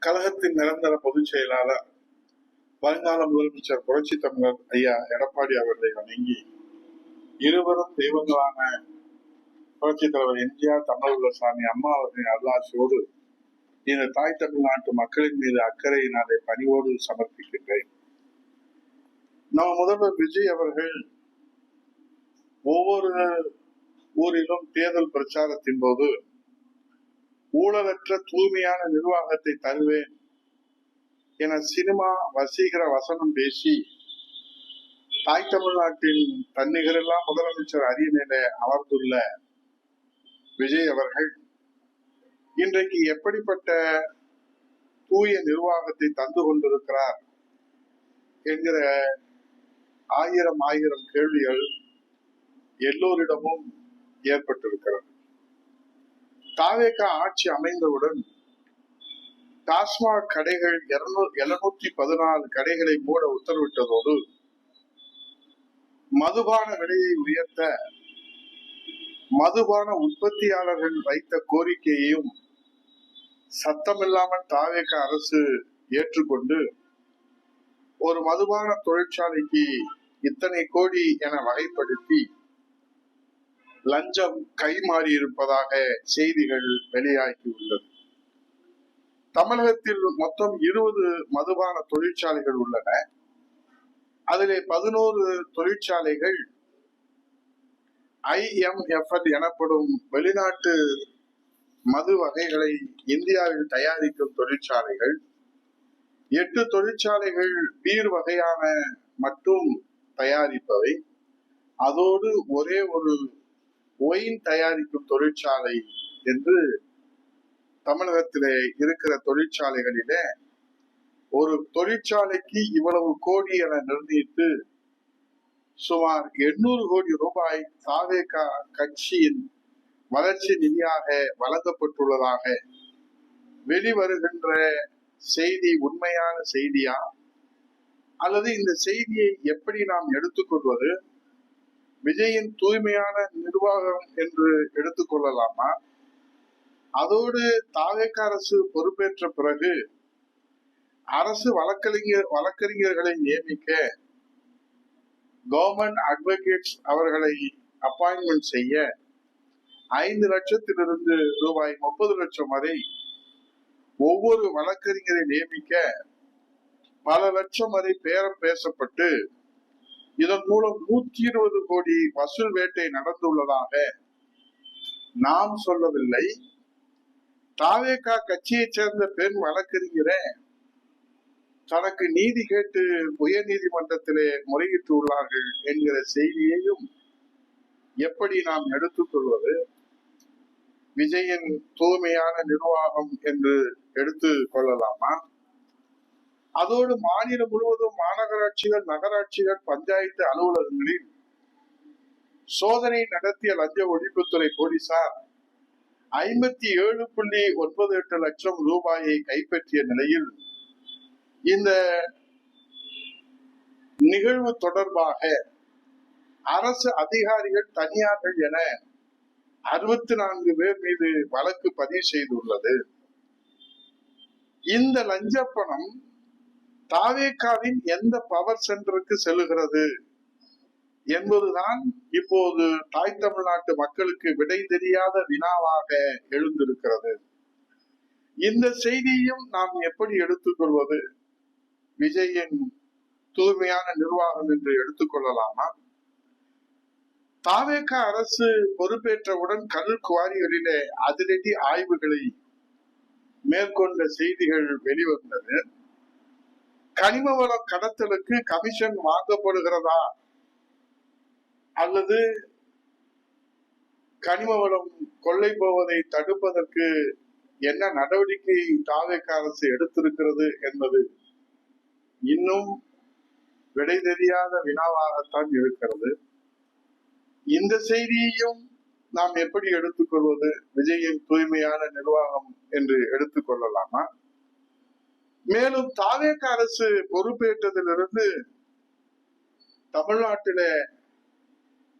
கழகத்தின் நிரந்தர பொதுச் செயலாளர் வருங்கால முதலமைச்சர் புரட்சி தமிழர் ஐயா எடப்பாடி அவர்களை வணங்கி, இருவரும் தெய்வங்களான புரட்சி தலைவர் எம்ஜிஆர், தமிழசாமி அம்மா அவர்களின் அருளாசியோடு இந்த தாய் தமிழ்நாட்டு மக்களின் மீது அக்கறையினாலே பணிவோடு சமர்ப்பிக்கின்றேன். நம்ம முதல்வர் விஜய் அவர்கள் ஒவ்வொரு ஊரிலும் தேர்தல் பிரச்சாரத்தின் போது ஊழலற்ற தூய்மையான நிர்வாகத்தை தருவேன் என சினிமா வசீகர வசனம் பேசி தாய் தமிழ்நாட்டின் தன்னிகரெல்லாம் முதலமைச்சர் அரியணையில அமர்ந்துள்ள விஜய் அவர்கள் இன்றைக்கு எப்படிப்பட்ட தூய நிர்வாகத்தை தந்து கொண்டிருக்கிறார் என்கிற ஆயிரம் கேள்விகள் எல்லோரிடமும் ஏற்பட்டிருக்கிறது. தாவேக ஆட்சி அமைந்தவுடன் டாஸ்மாக் கடைகள் 714 கடைகளை மூட உத்தரவிட்டதோடு மதுபான விலையை உயர்த்த மதுபான உற்பத்தியாளர்கள் வைத்த கோரிக்கையையும் சத்தமில்லாமல் தாவேக அரசு ஏற்றுக்கொண்டு ஒரு மதுபான தொழிற்சாலைக்கு இத்தனை கோடி என வகைப்படுத்தி லஞ்சம் கைமாறி இருப்பதாக செய்திகள் வெளியாகியுள்ளது. தமிழகத்தில் மொத்தம் 20 மதுபான தொழிற்சாலைகள் உள்ளன. அதிலே 11 தொழிற்சாலைகள் IMFL எனப்படும் வெளிநாட்டு மது வகைகளை இந்தியாவில் தயாரிக்கும் தொழிற்சாலைகள், 8 தொழிற்சாலைகள் பீர் வகையான மட்டும் தயாரிப்பவை, அதோடு ஒரே ஒரு ஒயின் தயாரிக்கும் தொழிற்சாலை என்று தமிழகத்திலே இருக்கிற தொழிற்சாலைகளிலே ஒரு தொழிற்சாலைக்கு இவ்வளவு கோடி என நிர்ணயித்து சுமார் 800 கோடி ரூபாய் தாவேக கட்சியின் வளர்ச்சி நிதியாக வழங்கப்பட்டுள்ளதாக வெளிவருகின்ற செய்தி உண்மையான செய்தியா, அல்லது இந்த செய்தியை எப்படி நாம் எடுத்துக்கொள்வது? விஜயின் தூய்மையான நிர்வாகம் என்று எடுத்துக்கொள்ளலாமா? அதோடு தாவேக அரசு பொறுப்பேற்ற பிறகு அரசு வழக்கறிஞர்களை நியமிக்க கவர்மெண்ட் அட்வொகேட்ஸ் அவர்களை அப்பாயின்மெண்ட் செய்ய 5 லட்சத்திலிருந்து ரூபாய் 30 லட்சம் வரை ஒவ்வொரு வழக்கறிஞரை நியமிக்க பல லட்சம் வரை பேரம் பேசப்பட்டு இதன் மூலம் 120 கோடி வசூல் வேட்டை நடந்துள்ளதாக நாம் சொல்லவில்லை. தாவேக கட்சியைச் சேர்ந்த பெண் வழக்கறிஞரே தனக்கு நீதி கேட்டு உயர் நீதிமன்றத்திலே முறையிட்டு உள்ளார்கள் என்கிற செய்தியையும் எப்படி நாம் எடுத்துக்கொள்வது? விஜயின் தூய்மையான நிர்வாகம் என்று எடுத்துக் கொள்ளலாமா? அதோடு மாநிலம் முழுவதும் மாநகராட்சிகள், நகராட்சிகள், பஞ்சாயத்து அலுவலகங்களில் சோதனை நடத்திய லஞ்ச ஒழிப்புத்துறை போலீசார் 57.98 லட்சம் ரூபாயை கைப்பற்றிய நிலையில் இந்த நிகழ்வு தொடர்பாக அரசு அதிகாரிகள், தனியார்கள் என 64 பேர் மீது வழக்கு பதிவு செய்துள்ளது. இந்த லஞ்ச பணம் தாவேகாவின் எந்த பவர் சென்டருக்கு செல்லுகிறது என்பதுதான் இப்போது தாய் தமிழ்நாட்டு மக்களுக்கு விடை தெரியாத வினாவாக எழுந்திருக்கிறது. இந்த செய்தியையும் நாம் எப்படி எடுத்துக்கொள்வது? விஜயின் தூய்மையான நிர்வாகம் என்று எடுத்துக்கொள்ளலாமா? தாவேக அரசு பொறுப்பேற்றவுடன் கல் குவாரிகளிலே அதிரடி ஆய்வுகளை மேற்கொண்ட செய்திகள் வெளிவந்தது. கனிம வள கடத்தலுக்கு கமிஷன் வாங்கப்படுகிறதா, அல்லது கனிம வளம் கொள்ளை போவதை தடுப்பதற்கு என்ன நடவடிக்கை தாவேக அரசு எடுத்திருக்கிறது என்பது இன்னும் விடை தெரியாத வினாவாகத்தான் இருக்கிறது. இந்த செய்தியையும் நாம் எப்படி எடுத்துக்கொள்வது? விஜயின் தூய்மையான நிர்வாகம் என்று எடுத்துக்கொள்ளலாமா? மேலும் தாவேக அரசு பொறுப்பேற்றதிலிருந்து தமிழ்நாட்டில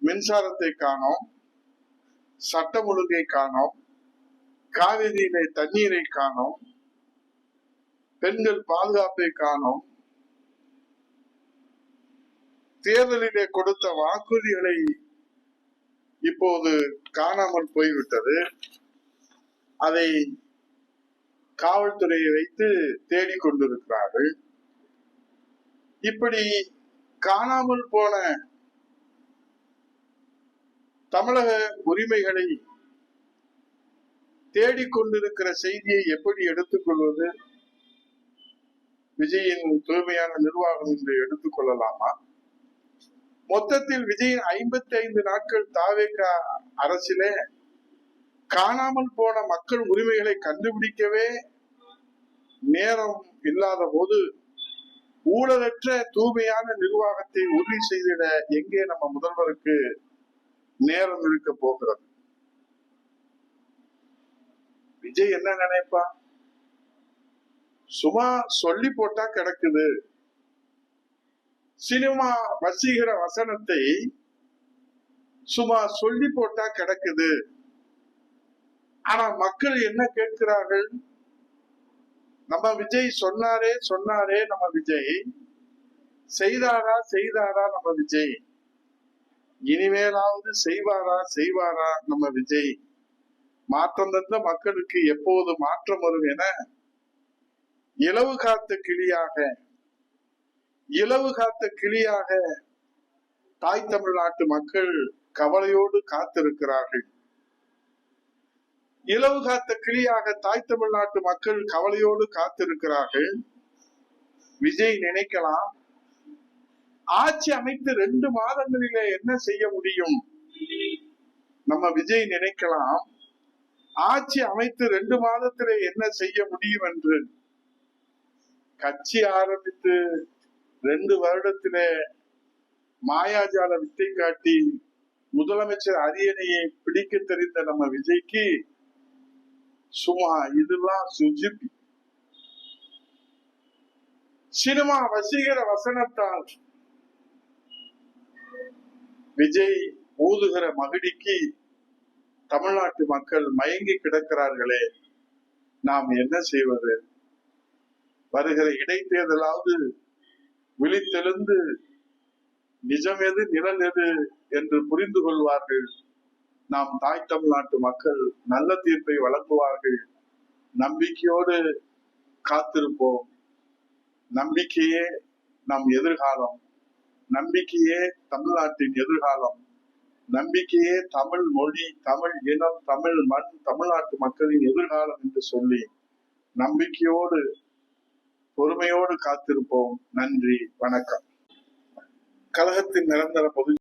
மின்சாரத்தை காணோம், சட்டம் ஒழுங்கை காணோம், காவிரியிலே தண்ணீரை காணோம், பெண்கள் பாதுகாப்பை காணோம், தேர்தலிலே கொடுத்த வாக்குறுதிகளை இப்போது காணாமல் போய்விட்டது. அதை காவல்துறையை வைத்து தேடிக்கொண்டிருக்கிறார்கள். இப்படி காணாமல் போன தமிழக உரிமைகளை தேடிக்கொண்டிருக்கிற செய்தியை எப்படி எடுத்துக்கொள்வது? விஜயின் தூய்மையான நிர்வாகம் என்று எடுத்துக்கொள்ளலாமா? மொத்தத்தில் விஜயின் 55 நாட்கள் தாவேக அரசிலே காணாமல் போன மக்கள் உரிமைகளை கண்டுபிடிக்கவே நேரம் இல்லாத போது ஊழலற்ற தூய்மையான நிர்வாகத்தை உறுதி செய்திட எங்கே நம்ம முதல்வருக்கு நேரம் இருக்க போகிறது? விஜய் என்ன நினைப்பா? சும்மா சொல்லி போட்டா கிடக்குது. சினிமா வசீகர வசனத்தை சும்மா சொல்லி போட்டா கிடக்குது. ஆனா மக்கள் என்ன கேட்கிறார்கள்? நம்ம விஜய் சொன்னாரே நம்ம விஜய் செய்தாரா நம்ம விஜய், இனிமேலாவது செய்வாரா நம்ம விஜய், மாற்றம் தந்த மக்களுக்கு எப்போது மாற்றம் வரும் என இலவு காத்த கிளியாக தாய் தமிழ்நாட்டு மக்கள் கவலையோடு காத்திருக்கிறார்கள். இலவு காத்த கிளியாக தாய் தமிழ்நாட்டு மக்கள் கவலையோடு காத்திருக்கிறார்கள். விஜய் நினைக்கலாம், ஆட்சி அமைத்து 2 மாதங்களிலே என்ன செய்ய முடியும்? நம்ம விஜய் நினைக்கலாம், ஆட்சி அமைத்து 2 மாதத்திலே என்ன செய்ய முடியும் என்று. கட்சி ஆரம்பித்து 2 வருடத்திலே மாயாஜால வித்தை காட்டி முதலமைச்சர் அரியணையை பிடிக்க தெரிந்த நம்ம விஜய்க்கு சும்மா இதெல்லாம் சுஜிபி. சினிமா வசீகர வசனத்தால் விஜய் ஊதுகிற மகிடிக்கு தமிழ்நாட்டு மக்கள் மயங்கி கிடக்கிறார்களே, நாம் என்ன செய்வது? வருகிற இடைத்தேர்தலாவது விழித்தெழுந்து நிஜம் எது நிழல் எது என்று புரிந்து கொள்வார்கள். நாம் தாய் தமிழ்நாட்டு மக்கள் நல்ல தீர்ப்பை வழங்குவார்கள். நம்பிக்கையோடு காத்திருப்போம். நம்பிக்கையே நம் எதிர்காலம், நம்பிக்கையே தமிழ்நாட்டின் எதிர்காலம், நம்பிக்கையே தமிழ் மொழி, தமிழ் இனம், தமிழ் மண், தமிழ்நாட்டு மக்களின் எதிர்காலம் என்று சொல்லி நம்பிக்கையோடு பொறுமையோடு காத்திருப்போம். நன்றி, வணக்கம். கழகத்தின் நிரந்தர பொதுச்